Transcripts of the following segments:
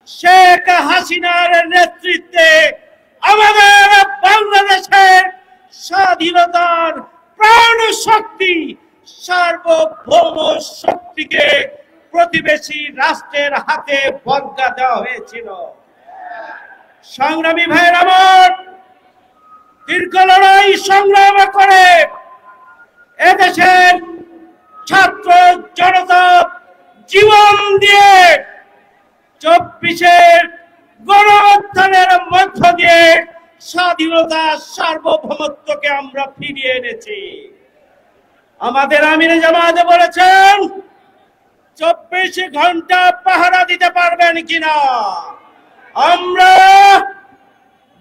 শেখ হাসিনার নেতৃত্বে আমাদের বাংলাদেশের স্বাধীনতার প্রাণ শক্তি সার্বভৌম শক্তিকে প্রতিবেশী রাষ্ট্রের হাতে বর্গা দেওয়া হয়েছিল। সংগ্রামী ভাইয়ের আমার, দীর্ঘ লড়াই সংগ্রাম করে এদেশের ছাত্র জনতা জীবন দিয়ে 24-এর গণঅভ্যুত্থানের মধ্য দিয়ে স্বাধীনতা সার্বভৌমত্বকে আমরা ফিরিয়ে এনেছি। আমাদের আমিরে জামাত বলেছেন 24 ঘন্টা পাহারা দিতে পারবেন কিনা। আমরা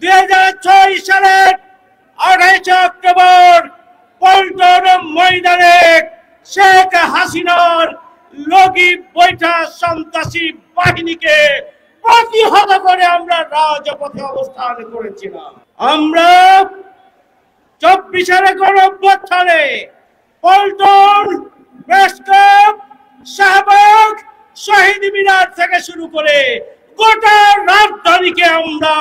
2006 সালের 28 অক্টোবর পল্টন ময়দানে শেখ হাসিনার লগি বৈঠা সন্ত্রাসী বাহিনীকে প্রতিহত করে আমরা রাজপথে অবস্থান করেছিলাম। আমরা 24-এর গণঅভ্যুত্থানে পল্টন, প্রেসক্লাব, শাহবাগ, শহীদ মিনার থেকে শুরু করে গোটা রাজধানীকে আমরা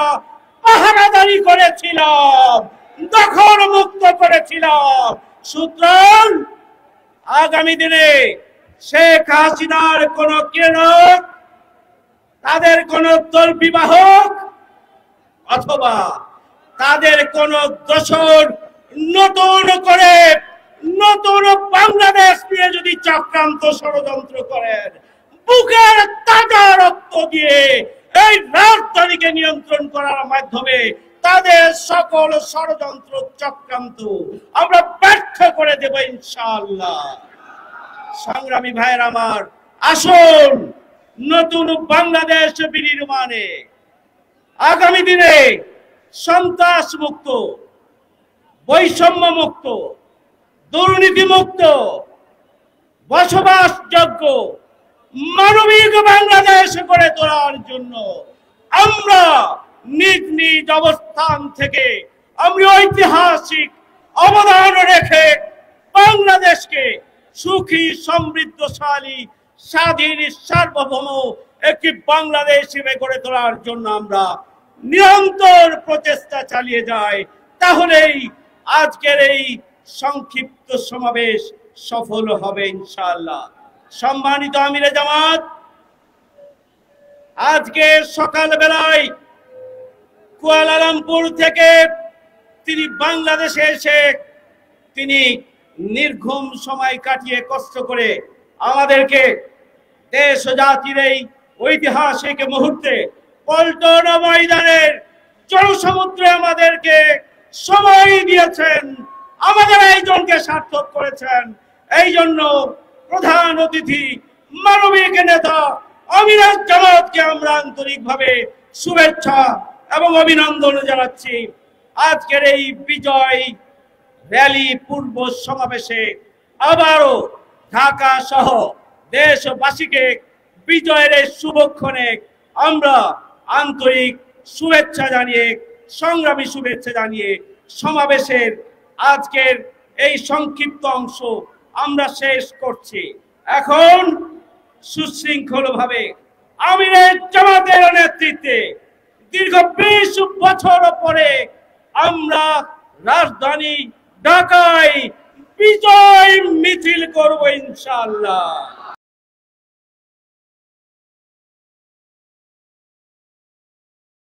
পাহারাদারি করেছিলাম, দখল মুক্ত করেছিলাম। সুতরাং আগামী দিনে শেখ হাসিনার কোন কিরণক, তাদের কোন দলবিবাহক অথবা তাদের কোন দোসর নতুন করে নতুন বাংলাদেশ নিয়ে যদি চক্রান্ত ষড়যন্ত্র করেন, বুকের তাজা রক্ত দিয়ে এই রাজধানীকে নিয়ন্ত্রণ করার মাধ্যমে তাদের সকল ষড়যন্ত্র চক্রান্ত আমরা ব্যর্থ করে দেব ইনশাআল্লাহ। সংগ্রামী ভাইয়ের আমার, আসুন নতুন বাংলাদেশ বিনির্মাণে আগামী দিনে সন্ত্রাস মুক্ত, বৈষম্য মুক্ত, দুর্নীতি মুক্ত, বসবাসযোগ্য মানবিক বাংলাদেশ গড়ে তোলার জন্য আমরা নিজ নিজ অবস্থান থেকে আমরা ঐতিহাসিক অবদান রেখে বাংলাদেশকে সুখী, সমৃদ্ধশালী, স্বাধীন, সার্বভৌম একটি বাংলাদেশ হিসেবে গড়ে তোলার জন্য আমরা নিরন্তর প্রচেষ্টা চালিয়ে যাই। তাহলেই আজকের এই সংক্ষিপ্ত সমাবেশ সফল হবে ইনশাআল্লাহ। সম্মানিত আমিরে জামাত, আজকে সকাল বেলায় কুয়ালালামপুর থেকে তিনি বাংলাদেশে এসে তিনি নির্ঘুম সময় কাটিয়ে কষ্ট করে আমাদেরকে দেশ ও জাতির এই ঐতিহাসিক মুহূর্তে পল্টন ময়দানের জনসমুদ্রে আমাদেরকে সময় দিয়েছেন, আমাদের আয়োজনকে সার্থক করেছেন। এই জন্য প্রধান অতিথি মানবিক নেতা আমিরে জামাতকে আমরা আন্তরিকভাবে শুভেচ্ছা এবং অভিনন্দন জানাচ্ছি। আজকের এই বিজয় র্যালি পূর্ব সমাবেশে আবারও ঢাকা সহ দেশবাসীকে বিজয়ের এই শুভক্ষণে আমরা আন্তরিক শুভেচ্ছা জানিয়ে, সংগ্রামী শুভেচ্ছা জানিয়ে সমাবেশের আজকের এই সংক্ষিপ্ত অংশ আমরা শেষ করছি। এখন সুশৃঙ্খলভাবে আমিরে জামাতের নেতৃত্বে দীর্ঘ 20 বছর পরে আমরা রাজধানী ঢাকায় বিজয় মিছিল করব ইনশাআল্লাহ।